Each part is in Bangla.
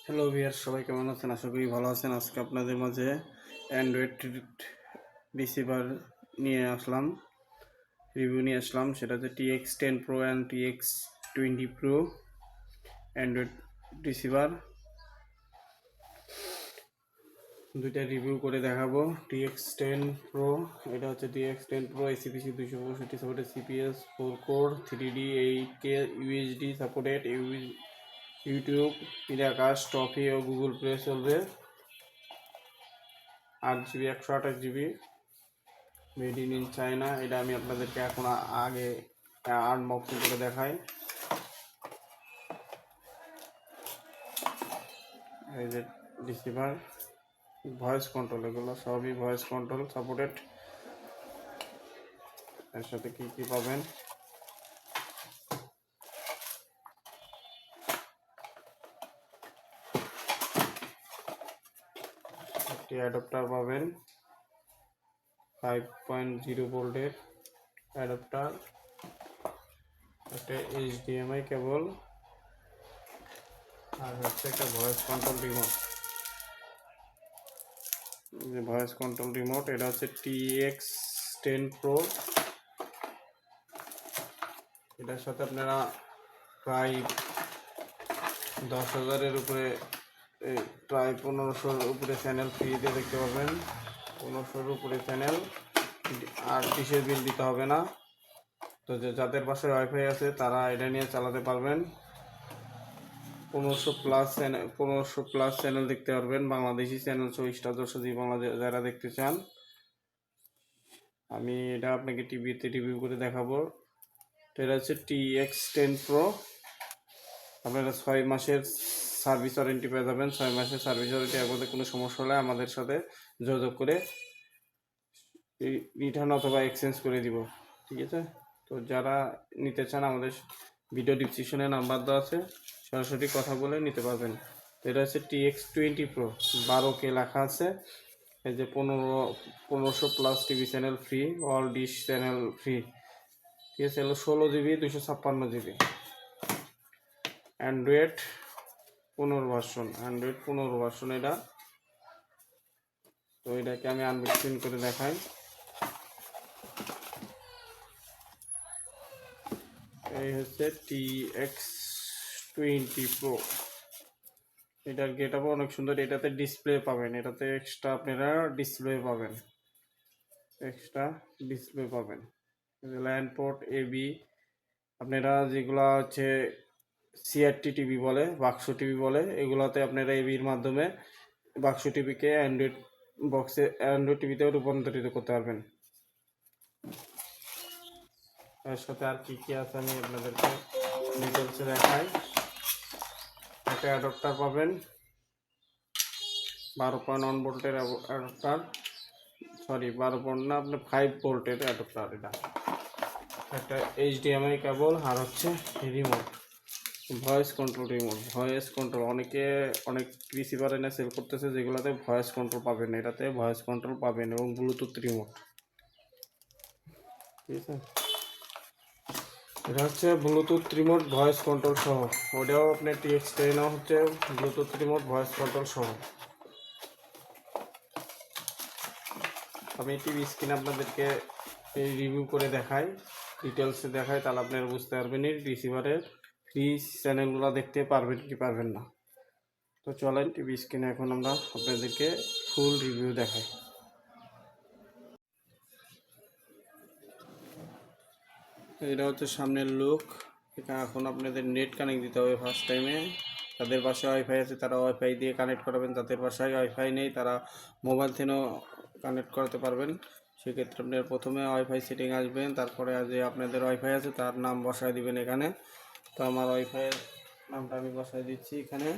হ্যালো ভিউয়ার, সবাই কেমন আছেন? আশা করি ভালো আছেন। আজকে আপনাদের মাঝে অ্যান্ড্রয়েড রিসিভার নিয়ে আসলাম, রিভিউ নিয়ে আসলাম। সেটা হচ্ছে TX10 Pro and TX20 Pro Android receiver. দুইটা রিভিউ করে দেখাবো। TX10 Pro, এটা হচ্ছে TX10 Pro ACPC 265 supported, CPS 4 কোর, 3D 8K UHD supported, YouTube, ইরাকাস, টফি ও গুগল প্লে চলবে। 8GB 128GB, made in China. এটা আমি আপনাদেরকে এখন আগে আনবক্সিং করে দেখাই। এই যে রিসিভার, ভয়েস কন্ট্রোল, এগুলো সবই ভয়েস কন্ট্রোল সাপোর্টেড। এর সাথে কি কি পাবেন? একটি অ্যাডাপ্টার পাবেন, 5.0 ভোল্টের অ্যাডাপ্টার, একটা HDMI কেবল, আর হচ্ছে একটা ভয়েস কন্ট্রোল রিমোট। যে ভয়েস কন্ট্রোল রিমোট, এটা হচ্ছে TX10 Pro। এটার সাথে আপনারা প্রায় 10,000-এর উপরে, প্রায় 1500-র উপরে চ্যানেল ফ্রিতে দেখতে পাবেন। 1500-র উপরে চ্যানেল, আর ডিশের বিল দিতে হবে না। তো যাদের পাশে ওয়াইফাই আছে তারা এটা নিয়ে চালাতে পারবেন। 1500 প্লাস চ্যানেল দেখতে পারবেন, বাংলাদেশি চ্যানেল 24টা বাংলা যারা দেখতে চান। আমি এটা আপনাকে টিভিতে রিভিউ করে দেখাবো। তো এটা হচ্ছে TX10 Pro। আপনারা 6 মাসের সার্ভিস ওয়ারেন্টি পেয়ে যাবেন। 6 মাসের সার্ভিস ওয়ারেন্টি, এর মধ্যে কোনো সমস্যা হলে আমাদের সাথে যোগাযোগ করে রিটার্ন অথবা এক্সচেঞ্জ করে দিব, ঠিক আছে? তো যারা নিতে চান, আমাদের ভিডিও ডিসক্রিপশনে নাম্বার দেওয়া আছে, সরাসরি কথা বলে নিতে পারবেন। তো এটা হচ্ছে TX20 Pro, 12K লেখা আছে। এই যে 1500 plus TV channel free, all dish channel free, ঠিক আছে? হলো 16GB 256GB, অ্যান্ড্রয়েড 15 ভার্সন এটা। তো এটাকে আমি আনবক্সিং করে দেখাই। এই হচ্ছে TX20 Pro। এটার গেটআপও অনেক সুন্দর। এটাতে ডিসপ্লে পাবেন, এটাতে এক্সট্রা আপনারা ডিসপ্লে পাবেন, ল্যান্ড পোর্ট, এবি। আপনারা যেগুলা হচ্ছে CRT টিভি বলে, বাক্স টিভি বলে, এগুলাতে আপনারা এবির মাধ্যমে বাক্স টিভিকে অ্যান্ড্রয়েড টিভিতেও রূপান্তরিত করতে পারবেন। এর সাথে আর কি কি আছে আমি আপনাদেরকে ডিটেলসে দেখাই। একটা অ্যাডাপ্টার পাবেন, 12.1 ভোল্টের অ্যাডাপ্টার, 12 না, আপনার 5 ভোল্টের অ্যাডাপ্টার। এটা একটা HDMI কেবল, আর হচ্ছে রিমোট, ভয়েস কন্ট্রোল। অনেকে অনেক রিসিভার এনে সেল করতেছে যেগুলোতে ভয়েস কন্ট্রোল পাবেন, এটাতে ভয়েস কন্ট্রোল পাবেন, এবং ব্লুটুথ রিমোট, ঠিক আছে? এটা হচ্ছে ব্লুটুথ রিমোট ভয়েস কন্ট্রোল সহ। ওটাও আপনার TX10 হচ্ছে ব্লুটুথ রিমোট ভয়েস কন্ট্রোল সহ। আমি টিভি স্ক্রিন আপনাদেরকে এই রিভিউ করে দেখাই, ডিটেলসে দেখাই, তাহলে আপনারা বুঝতে পারবেন এই রিসিভারের ফ্রি চ্যানেলগুলো দেখতে পারবেন কি পারবেন না। তো চলেন টিভি স্ক্রিনে এখন আমরা আপনাদেরকে ফুল রিভিউ দেখাই। এটা হচ্ছে সামনের লুক। এখানে এখন আপনাদের নেট কানেক্ট দিতে হবে ফার্স্ট টাইমে। যাদের বাসায় ওয়াইফাই আছে তারা ওয়াইফাই দিয়ে কানেক্ট করাবেন, যাদের বাসায় ওয়াইফাই নেই তারা মোবাইল থেকেও কানেক্ট করাতে পারবেন। সেক্ষেত্রে আপনার প্রথমে ওয়াইফাই সেটিং আসবেন, তারপরে যে আপনাদের ওয়াইফাই আছে তার নাম বসায় দিবেন এখানে। তো আমার ওয়াইফাইয়ের নামটা আমি বসায় দিচ্ছি এখানে।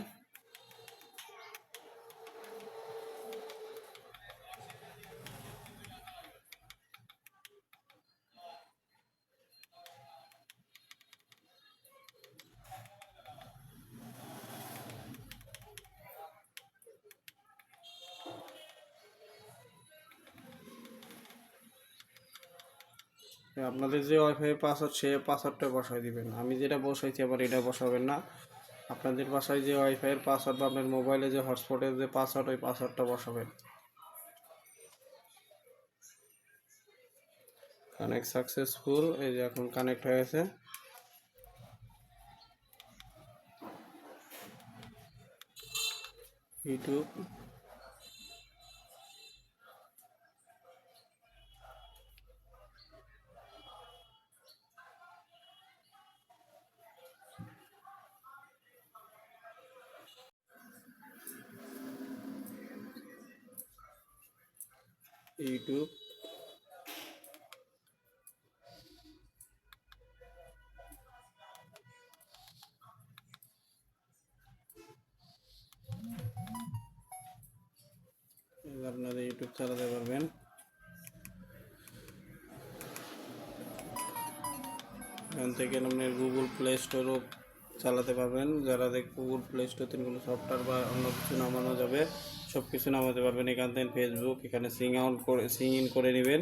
আপনাদের যে ওয়াইফাই পাসওয়ার্ড, সে পাসওয়ার্ডটা বসায় দিবেন। আমি যেটা বসাইছি আবার এটা বসাবেন না। আপনাদের বাসায় যে ওয়াইফাইয়ের পাসওয়ার্ড বা আপনার মোবাইলে যে হটস্পটের যে পাসওয়ার্ড, ওই পাসওয়ার্ডটা বসাবেন। কানেক্ট সাকসেসফুল, এই যে এখন কানেক্ট হয়ে গেছে। ইউটিউব, ইউটিউব, আপনারা ইউটিউব চালাতে পারবেন। এখান থেকে আপনার গুগল প্লে স্টোরও চালাতে পারবেন। যারা গুগল প্লে স্টোর থেকে কোনো সফটওয়্যার বা অন্য কিছু নামানো যাবে, সব কিছু নামাতে পারবেন এখান থেকে। ফেসবুক, এখানে সিং ইন করে নেবেন।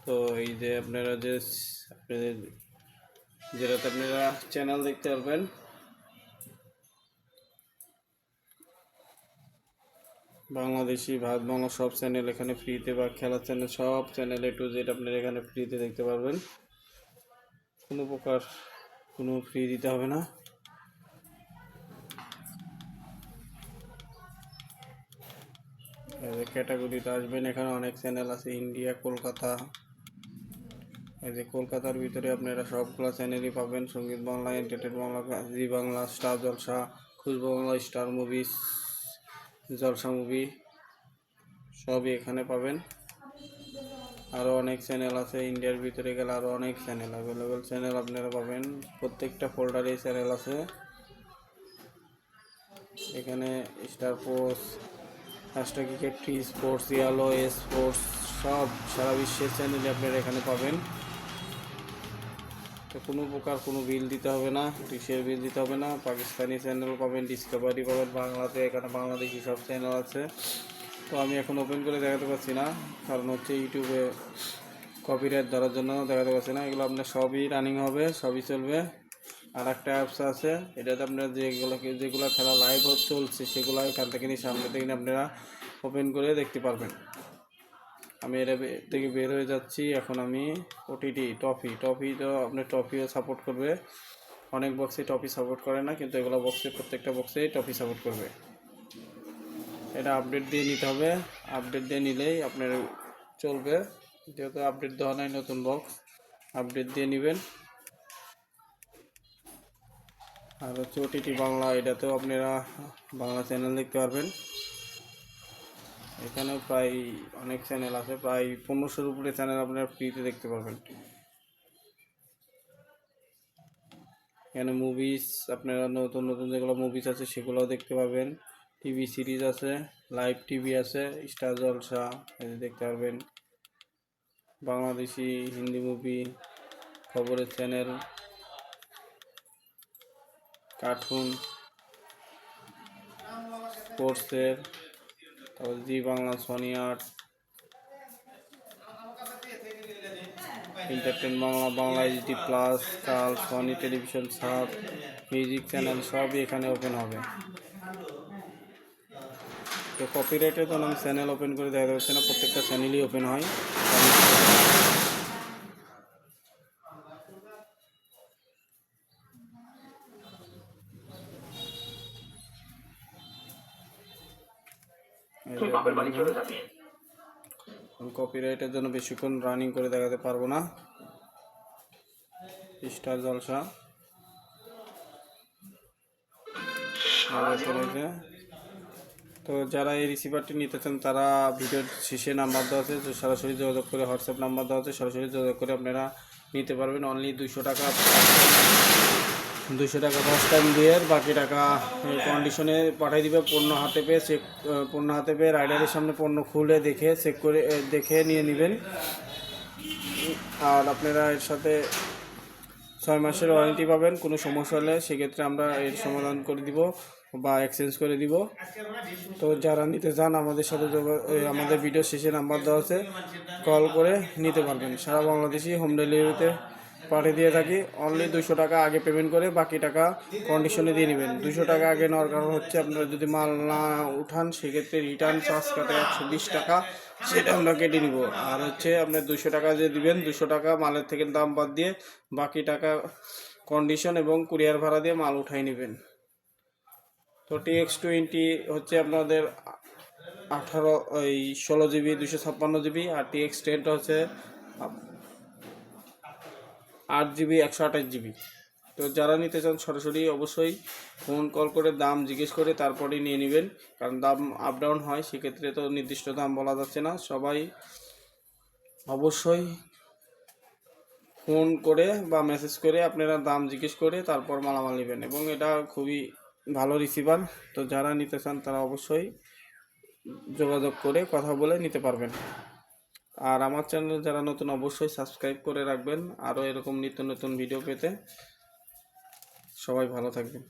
তো এই যে আপনারা যে আপনাদের যেটাতে আপনারা চ্যানেল দেখতে পারবেন, বাংলাদেশি, ভারত বাংলা সব চ্যানেল এখানে ফ্রিতে, বা খেলার চ্যানেল সব চ্যানেল A to Z আপনারা এখানে ফ্রিতে দেখতে পারবেন। কোনো প্রকার কোনো ফ্রি দিতে হবে না। ক্যাটাগরিতে আসবেন, এখানে অনেক চ্যানেল আছে, ইন্ডিয়া, কলকাতা। এই যে কলকাতার ভিতরে আপনারা সবগুলো চ্যানেলই পাবেন। সঙ্গীত বাংলা, এন্টারটেন বাংলা, জি বাংলা, স্টার জলসা, খুশবু বাংলা, স্টার মুভিজ, জলসা মুভি সবই এখানে পাবেন। আরও অনেক চ্যানেল আছে, ইন্ডিয়ার ভিতরে গেলে আরও অনেক চ্যানেল, অ্যাভেলেবেল চ্যানেল আপনারা পাবেন। প্রত্যেকটা ফোল্ডারে চ্যানেল আছে। এখানে star sports, hashtag cricket, T Sports, yellow sports, সব সারা বিশ্বের চ্যানেলে আপনারা এখানে পাবেন। তো কোনো প্রকার কোনো বিল দিতে হবে না, ডিশের বিল দিতে হবে না। পাকিস্তানি চ্যানেল পাবেন, ডিসকভারি পাবেন, বাংলাতে এখানে বাংলাদেশি সব চ্যানেল আছে। তো আমি এখন ওপেন করে দেখাতে পারছি না, কারণ হচ্ছে ইউটিউবে কপিরাইট ধরার জন্য দেখাতে পারছি না। এগুলো আপনার সবই রানিং হবে, সবই চলবে। আর একটা অ্যাপস আছে, এটাতে আপনার যেগুলো খেলা লাইভ চলছে সেগুলো এখান থেকে নিয়ে সামনে থেকে আপনারা ওপেন করে দেখতে পারবেন। আমি এর থেকে বের হয়ে যাচ্ছি। এখন আমি ওটিটি টপি তো আপনার টপিও সাপোর্ট করবে। অনেক বক্সে টপি সাপোর্ট করে না, কিন্তু এগুলো বক্সে প্রত্যেকটা বক্সেই টপি সাপোর্ট করবে। এটা আপডেট দিয়ে নিতে হবে, আপডেট দিয়ে নিলেই আপনার চলবে। যেহেতু আপডেট দেওয়া নাই নতুন বক্স, আপডেট দিয়ে নেবেন। আর হচ্ছে ওটিটি বাংলা, এটাতেও আপনারা বাংলা চ্যানেল দেখতে পারবেন। এখানেও প্রায় অনেক চ্যানেল আছে, প্রায় 1500-র উপরে চ্যানেল আপনারা ফ্রিতে দেখতে পারবেন। এখানে মুভিজ, আপনারা নতুন নতুন যেগুলো মুভিজ আছে সেগুলোও দেখতে পাবেন। টিভি সিরিজ আছে, লাইভ টিভি আছে, স্টার জলসা দেখতে পারবেন। বাংলাদেশি, হিন্দি মুভি, খবরের চ্যানেল, কার্টুন, স্পোর্টসের, তারপর জি বাংলা, সনি আর্ট, entertain Bangla, Bangla HD plus, কাল, Sony television, SAB, music channel সবই এখানে ওপেন হবে। তো কপিরাইটের জন্য আমি চ্যানেল ওপেন করে দেখা যাচ্ছে না, প্রত্যেকটা চ্যানেলই ওপেন হয়। কপিরাইটের জন্য বেশিক্ষণ রানিং করে দেখাতে পারবো না। স্টার জলসা তো যারা এই রিসিভারটি নিতে চান তারা ভিডিওর শেষে নাম্বার দেওয়া আছে, তো সরাসরি যোগাযোগ করে, হোয়াটসঅ্যাপ নাম্বার দেওয়া আছে, সরাসরি যোগাযোগ করে আপনারা নিতে পারবেন। অনলি 200 টাকা ফার্স্ট টাইম দিয়ে, বাকি টাকা কন্ডিশনে পাঠিয়ে দিবে। পণ্য হাতে পেয়ে রাইডারের সামনে পণ্য খুলে দেখে নিয়ে নেবেন। আর আপনারা এর সাথে 6 মাসের ওয়ারেন্টি পাবেন। কোনো সমস্যা হলে সেক্ষেত্রে আমরা এর সমাধান করে দিব বা এক্সচেঞ্জ করে দিব। তো যারা নিতে চান আমাদের সাথে আমাদের ভিডিও শেষে নাম্বার দেওয়া আছে, কল করে নিতে পারবেন। সারা বাংলাদেশি হোম ডেলিভারিতে পাঠিয়ে দিয়ে থাকি। অনলি 200 টাকা আগে পেমেন্ট করে বাকি টাকা কন্ডিশনে দিয়ে নেবেন। 200 টাকা আগে নেওয়ার কারণ হচ্ছে আপনারা যদি মাল না উঠান সেক্ষেত্রে রিটার্ন চার্জ কাটে 120 টাকা, সেটা আমরা কেটে নিব। আর হচ্ছে আপনার 200 টাকা যে দিবেন, 200 টাকা মালের থেকে দাম বাদ দিয়ে বাকি টাকা কন্ডিশন এবং কুরিয়ার ভাড়া দিয়ে মাল উঠাই নেবেন। তো TX20 হচ্ছে আপনাদের 16 জিবি 256 জিবি, আর TX10টা হচ্ছে 8 জিবি 128 জিবি। তো যারা নিতে চান সরাসরি অবশ্যই ফোন কল করে দাম জিজ্ঞেস করে তারপরেই নিয়ে নেবেন, কারণ দাম আপ ডাউন হয়, সেক্ষেত্রে তো নির্দিষ্ট দাম বলা যাচ্ছে না। সবাই অবশ্যই ফোন করে বা মেসেজ করে আপনারা দাম জিজ্ঞেস করে তারপর মালামাল নেবেন, এবং এটা খুবই ভালো রিসিভার। তো যারা নিতে চান তারা অবশ্যই যোগাযোগ করে কথা বলে নিতে পারবেন। আর আমার চ্যানেল যারা নতুন অবশ্যই সাবস্ক্রাইব করে রাখবেন আরও এরকম নিত্য নতুন ভিডিও পেতে। সবাই ভালো থাকবেন।